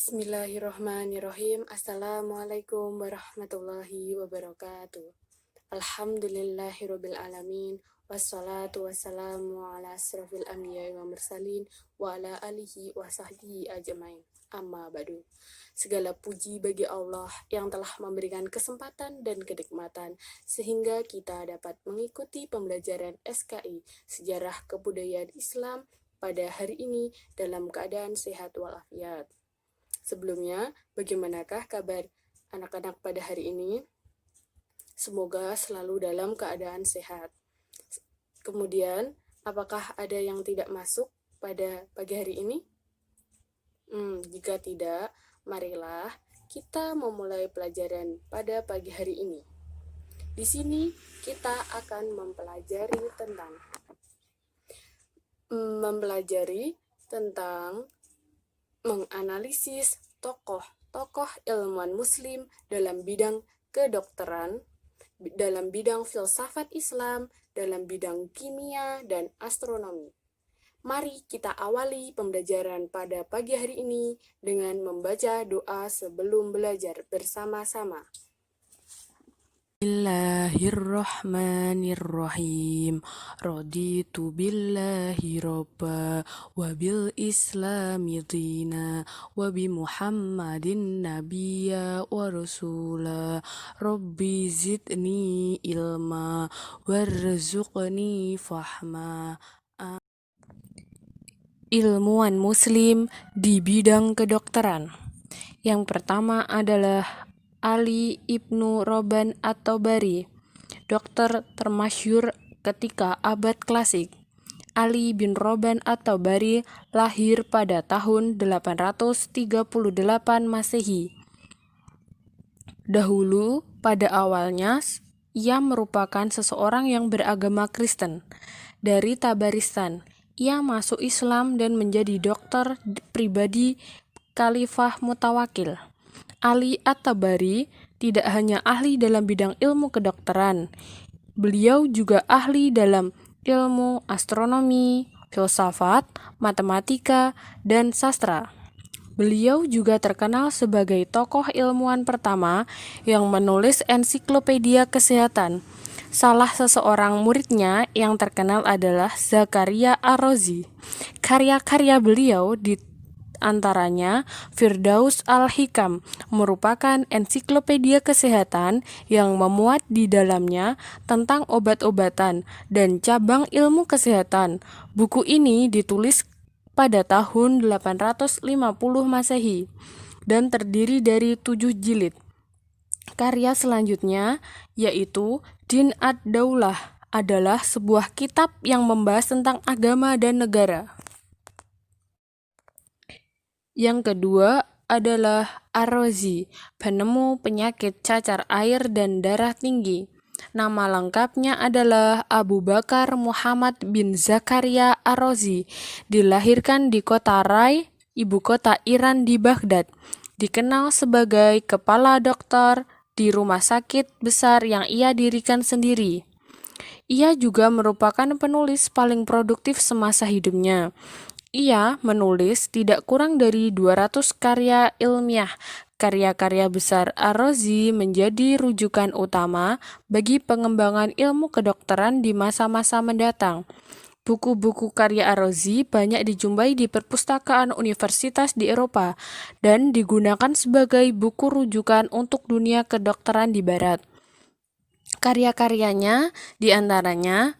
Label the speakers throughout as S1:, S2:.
S1: Bismillahirrahmanirrahim. Assalamualaikum warahmatullahi wabarakatuh. Alhamdulillahirabbil alamin. Wassalatu wassalamu ala asrofil anbiya'i wa mursalin wa ala alihi wa sahbihi ajmain. Amma ba'du. Segala puji bagi Allah yang telah memberikan kesempatan dan kenikmatan sehingga kita dapat mengikuti pembelajaran SKI Sejarah Kebudayaan Islam pada hari ini dalam keadaan sehat walafiat. Sebelumnya, bagaimanakah kabar anak-anak pada hari ini? Semoga selalu dalam keadaan sehat. Kemudian, apakah ada yang tidak masuk pada pagi hari ini? Jika tidak, marilah kita memulai pelajaran pada pagi hari ini. Di sini kita akan mempelajari tentang menganalisis tokoh-tokoh ilmuwan muslim dalam bidang kedokteran, dalam bidang filsafat Islam, dalam bidang kimia dan astronomi. Mari kita awali pembelajaran pada pagi hari ini dengan membaca doa sebelum belajar bersama-sama. Bismillahirrahmanirrahim. Raditu billahi robba wa bil islami dina wa bi muhammadin nabiyya wa rasula. Rabbi zidni ilma warzuqni fahma. Ilmuwan muslim di bidang kedokteran. Yang pertama adalah Ali Ibnu Roban at-Tabari, dokter termasyhur ketika abad klasik. Ali bin Roban at-Tabari lahir pada tahun 838 Masehi. Dahulu, pada awalnya, ia merupakan seseorang yang beragama Kristen. Dari Tabaristan, ia masuk Islam dan menjadi dokter pribadi Khalifah Mutawakil. Ali at-Tabari tidak hanya ahli dalam bidang ilmu kedokteran, beliau juga ahli dalam ilmu astronomi, filsafat, matematika, dan sastra. Beliau juga terkenal sebagai tokoh ilmuwan pertama yang menulis ensiklopedia kesehatan. Salah seseorang muridnya yang terkenal adalah Zakaria Ar-Razi. Karya-karya beliau di antaranya Firdaus Al-Hikam merupakan ensiklopedia kesehatan yang memuat di dalamnya tentang obat-obatan dan cabang ilmu kesehatan. Buku ini ditulis pada tahun 850 Masehi dan terdiri dari 7 jilid. Karya selanjutnya yaitu Din ad-Daulah adalah sebuah kitab yang membahas tentang agama dan negara. Yang kedua adalah Ar-Razi, penemu penyakit cacar air dan darah tinggi. Nama lengkapnya adalah Abu Bakar Muhammad bin Zakaria Ar-Razi. Dilahirkan di kota Rai, ibu kota Iran di Baghdad. Dikenal sebagai kepala dokter di rumah sakit besar yang ia dirikan sendiri. Ia juga merupakan penulis paling produktif semasa hidupnya. Ia menulis tidak kurang dari 200 karya ilmiah. Karya-karya besar Ar-Razi menjadi rujukan utama bagi pengembangan ilmu kedokteran di masa-masa mendatang. Buku-buku karya Ar-Razi banyak dijumpai di perpustakaan universitas di Eropa dan digunakan sebagai buku rujukan untuk dunia kedokteran di Barat. Karya-karyanya diantaranya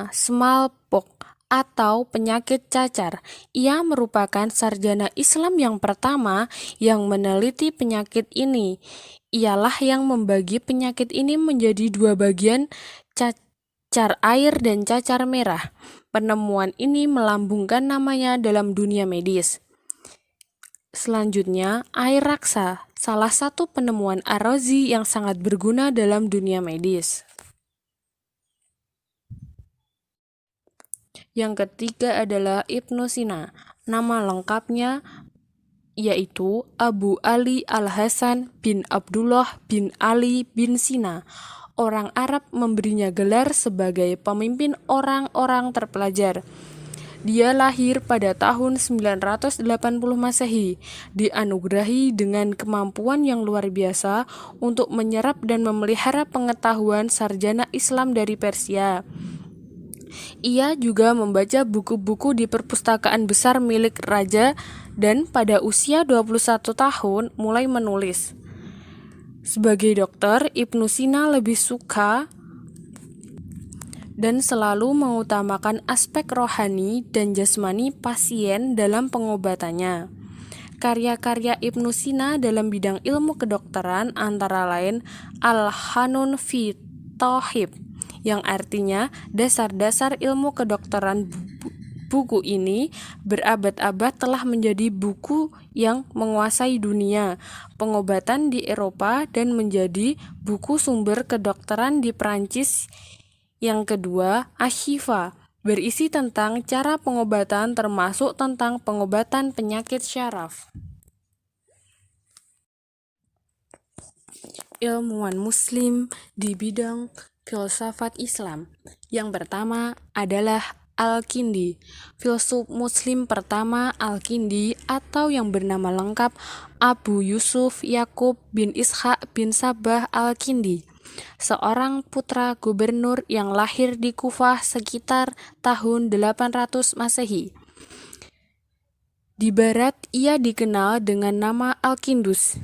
S1: Smallpox atau penyakit cacar. Ia merupakan sarjana Islam yang pertama yang meneliti penyakit ini. Ialah yang membagi penyakit ini menjadi 2 bagian, cacar air dan cacar merah. Penemuan ini melambungkan namanya dalam dunia medis. Selanjutnya, air raksa, salah satu penemuan Ar-Razi yang sangat berguna dalam dunia medis. Yang ketiga adalah Ibnu Sina. Nama lengkapnya yaitu Abu Ali Al-Hasan bin Abdullah bin Ali bin Sina. Orang Arab memberinya gelar sebagai pemimpin orang-orang terpelajar. Dia lahir pada tahun 980 Masehi, dianugerahi dengan kemampuan yang luar biasa untuk menyerap dan memelihara pengetahuan sarjana Islam dari Persia. Ia juga membaca buku-buku di perpustakaan besar milik raja dan pada usia 21 tahun mulai menulis. Sebagai dokter, Ibnu Sina lebih suka dan selalu mengutamakan aspek rohani dan jasmani pasien dalam pengobatannya. Karya-karya Ibnu Sina dalam bidang ilmu kedokteran antara lain Al-Hanun fi Thahib, yang artinya dasar-dasar ilmu kedokteran. Buku ini berabad-abad telah menjadi buku yang menguasai dunia pengobatan di Eropa dan menjadi buku sumber kedokteran di Prancis. Yang kedua, Ashifa, berisi tentang cara pengobatan termasuk tentang pengobatan penyakit syaraf. Ilmuwan Muslim di bidang filsafat Islam. Yang pertama adalah Al-Kindi, filsuf Muslim pertama. Al-Kindi atau yang bernama lengkap Abu Yusuf Yakub bin Ishaq bin Sabah Al-Kindi, seorang putra gubernur yang lahir di Kufah sekitar tahun 800 Masehi. Di barat ia dikenal dengan nama Al-Kindus.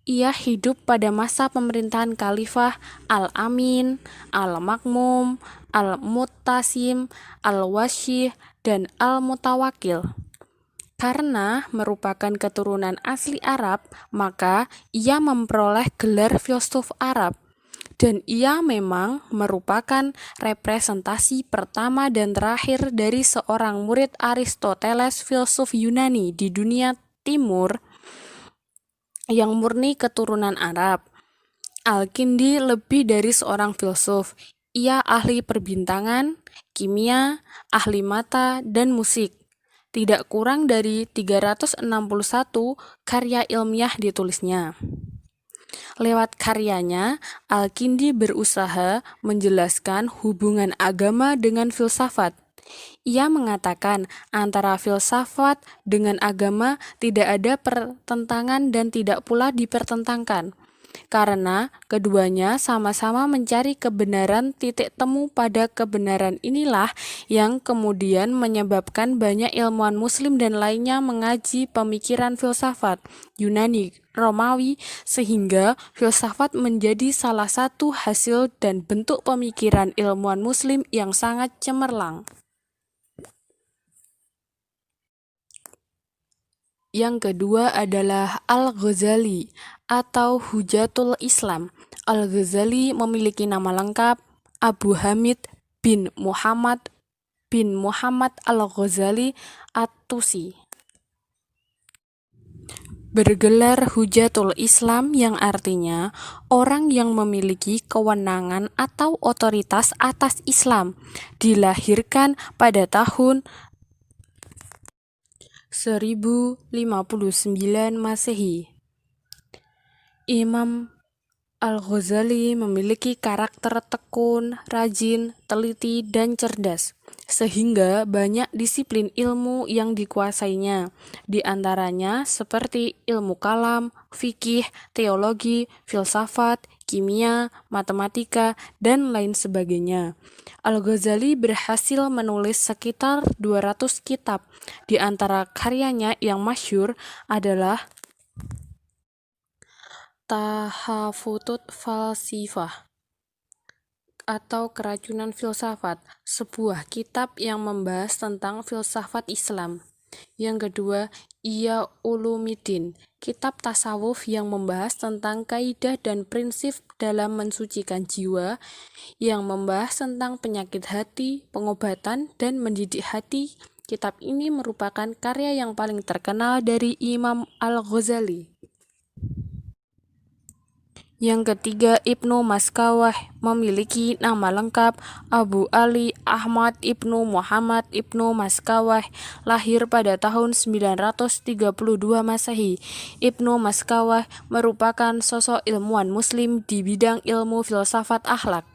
S1: Ia hidup pada masa pemerintahan Khalifah Al-Amin, Al-Makmum, Al-Muttasim, Al-Wasyih, dan Al-Mutawakil. Karena merupakan keturunan asli Arab, maka ia memperoleh gelar filsuf Arab. Dan ia memang merupakan representasi pertama dan terakhir dari seorang murid Aristoteles, filsuf Yunani di dunia timur yang murni keturunan Arab. Al-Kindi lebih dari seorang filsuf. Ia ahli perbintangan, kimia, ahli mata, dan musik. Tidak kurang dari 361 karya ilmiah ditulisnya. Lewat karyanya, Al-Kindi berusaha menjelaskan hubungan agama dengan filsafat. Ia mengatakan antara filsafat dengan agama tidak ada pertentangan dan tidak pula dipertentangkan, karena keduanya sama-sama mencari kebenaran. Titik temu pada kebenaran inilah yang kemudian menyebabkan banyak ilmuwan Muslim dan lainnya mengaji pemikiran filsafat Yunani Romawi, sehingga filsafat menjadi salah satu hasil dan bentuk pemikiran ilmuwan Muslim yang sangat cemerlang. Yang kedua adalah Al-Ghazali atau Hujatul Islam. Al-Ghazali memiliki nama lengkap Abu Hamid bin Muhammad Al-Ghazali At-Tusi. Bergelar Hujatul Islam yang artinya orang yang memiliki kewenangan atau otoritas atas Islam. Dilahirkan pada tahun 1059 Masehi. Imam Al-Ghazali memiliki karakter tekun, rajin, teliti, dan cerdas, sehingga banyak disiplin ilmu yang dikuasainya, di antaranya seperti ilmu kalam, fikih, teologi, filsafat, kimia, matematika, dan lain sebagainya. Al-Ghazali berhasil menulis sekitar 200 kitab. Di antara karyanya yang masyhur adalah Tahafutut Falsifah atau Keracunan Filsafat, sebuah kitab yang membahas tentang filsafat Islam. Yang kedua, Ihya Ulumuddin, kitab tasawuf yang membahas tentang kaidah dan prinsip dalam mensucikan jiwa, yang membahas tentang penyakit hati, pengobatan, dan mendidik hati. Kitab ini merupakan karya yang paling terkenal dari Imam Al-Ghazali. Yang ketiga, Ibnu Maskawah memiliki nama lengkap Abu Ali Ahmad Ibnu Muhammad Ibnu Maskawah, lahir pada tahun 932 Masehi. Ibnu Maskawah merupakan sosok ilmuwan Muslim di bidang ilmu filsafat akhlak.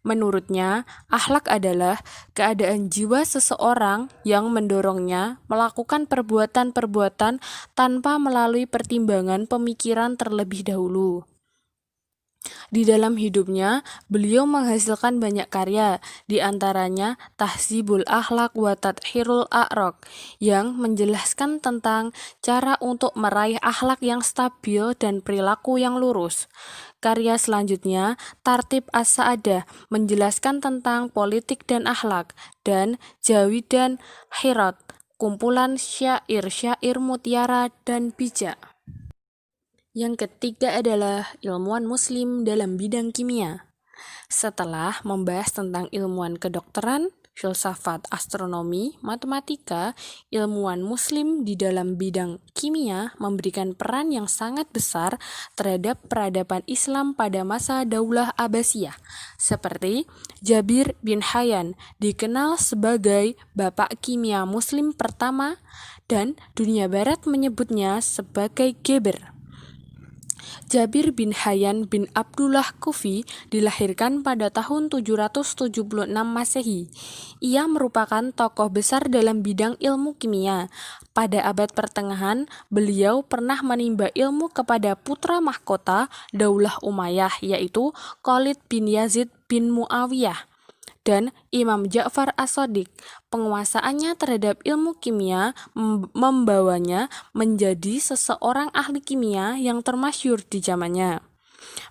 S1: Menurutnya, akhlak adalah keadaan jiwa seseorang yang mendorongnya melakukan perbuatan-perbuatan tanpa melalui pertimbangan pemikiran terlebih dahulu. Di dalam hidupnya, beliau menghasilkan banyak karya, di antaranya Tahzibul Akhlak wa Tadhirul A'raq, yang menjelaskan tentang cara untuk meraih akhlak yang stabil dan perilaku yang lurus. Karya selanjutnya, Tartib As-Sa'adah, menjelaskan tentang politik dan akhlak, dan Jawi dan Hirat, kumpulan syair-syair mutiara dan bijak. Yang ketiga adalah ilmuwan muslim dalam bidang kimia. Setelah membahas tentang ilmuwan kedokteran, filsafat, astronomi, matematika, ilmuwan muslim di dalam bidang kimia memberikan peran yang sangat besar terhadap peradaban Islam pada masa Daulah Abbasiyah, seperti Jabir bin Hayyan, dikenal sebagai Bapak Kimia Muslim pertama, dan dunia barat menyebutnya sebagai Geber. Jabir bin Hayyan bin Abdullah Kufi dilahirkan pada tahun 776 Masehi. Ia merupakan tokoh besar dalam bidang ilmu kimia. Pada abad pertengahan, beliau pernah menimba ilmu kepada putra mahkota Daulah Umayyah, yaitu Khalid bin Yazid bin Muawiyah dan Imam Ja'far As-Shadiq. Penguasaannya terhadap ilmu kimia membawanya menjadi seseorang ahli kimia yang termasyhur di zamannya.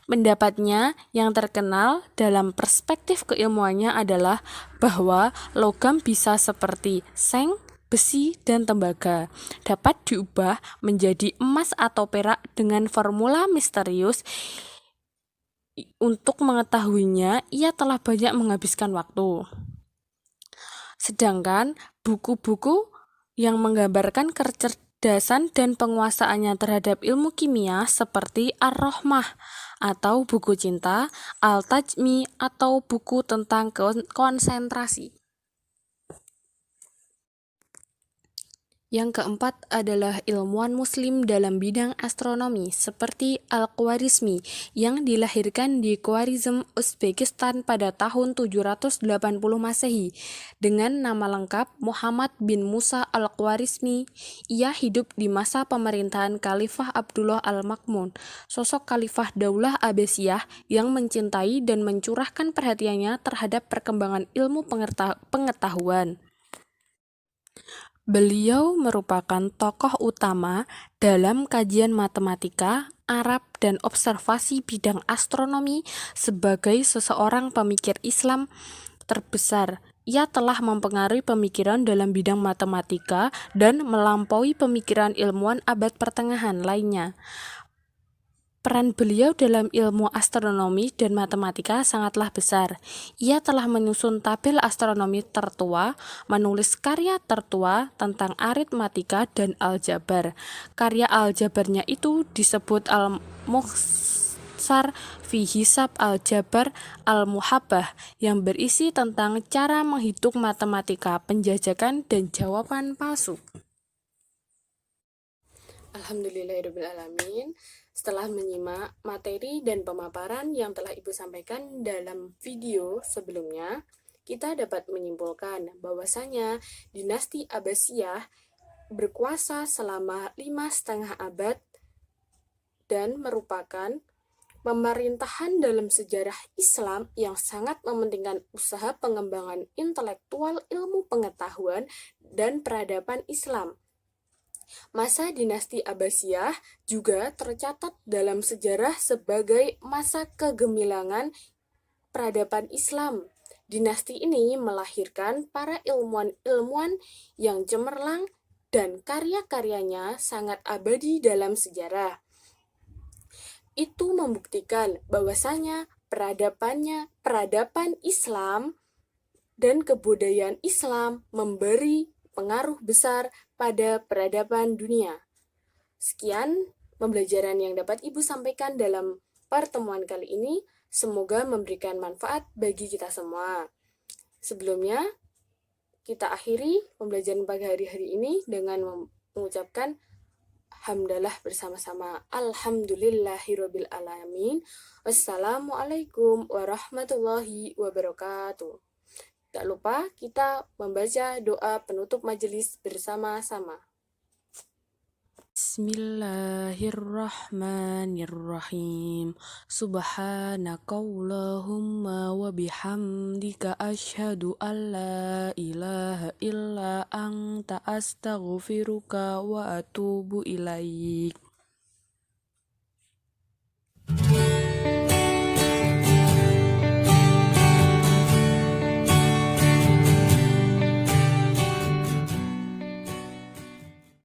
S1: Pendapatnya yang terkenal dalam perspektif keilmuannya adalah bahwa logam bisa seperti seng, besi, dan tembaga dapat diubah menjadi emas atau perak dengan formula misterius. Untuk mengetahuinya, ia telah banyak menghabiskan waktu. Sedangkan buku-buku yang menggambarkan kecerdasan dan penguasaannya terhadap ilmu kimia seperti Ar-Rahmah atau buku cinta, Al-Tajmi atau buku tentang konsentrasi. Yang keempat adalah ilmuwan muslim dalam bidang astronomi seperti Al-Khwarizmi yang dilahirkan di Khwarizm, Uzbekistan pada tahun 780 Masehi dengan nama lengkap Muhammad bin Musa Al-Khwarizmi. Ia hidup di masa pemerintahan Khalifah Abdullah Al-Ma'mun, sosok Khalifah Daulah Abbasiyah yang mencintai dan mencurahkan perhatiannya terhadap perkembangan ilmu pengetahuan. Beliau merupakan tokoh utama dalam kajian matematika, Arab, dan observasi bidang astronomi. Sebagai seseorang pemikir Islam terbesar, ia telah mempengaruhi pemikiran dalam bidang matematika dan melampaui pemikiran ilmuwan abad pertengahan lainnya. Peran beliau dalam ilmu astronomi dan matematika sangatlah besar. Ia telah menyusun tabel astronomi tertua, menulis karya tertua tentang aritmatika dan aljabar. Karya aljabarnya itu disebut Al-Mukhtasar fi Hisab Al-Jabar Al-Muhabbah, yang berisi tentang cara menghitung matematika, penjajakan, dan jawaban palsu. Alhamdulillahirrahmanirrahim. Setelah menyimak materi dan pemaparan yang telah Ibu sampaikan dalam video sebelumnya, kita dapat menyimpulkan bahwasanya dinasti Abbasiyah berkuasa selama 5,5 abad dan merupakan pemerintahan dalam sejarah Islam yang sangat mementingkan usaha pengembangan intelektual, ilmu pengetahuan, dan peradaban Islam. Masa dinasti Abbasiyah juga tercatat dalam sejarah sebagai masa kegemilangan peradaban Islam. Dinasti ini melahirkan para ilmuwan-ilmuwan yang cemerlang dan karya-karyanya sangat abadi dalam sejarah. Itu membuktikan bahwasanya peradaban Islam dan kebudayaan Islam memberi pengaruh besar pada peradaban dunia. Sekian pembelajaran yang dapat Ibu sampaikan dalam pertemuan kali ini. Semoga memberikan manfaat bagi kita semua. Sebelumnya, kita akhiri pembelajaran pagi hari ini dengan mengucapkan hamdalah bersama-sama. Alhamdulillahirabbil alamin. Wassalamualaikum warahmatullahi wabarakatuh. Tak lupa kita membaca doa penutup majelis bersama-sama. Bismillahirrahmanirrahim. Subhanakallahumma wa bihamdika asyhadu an la ilaha illa anta astaghfiruka wa atubu ilaik.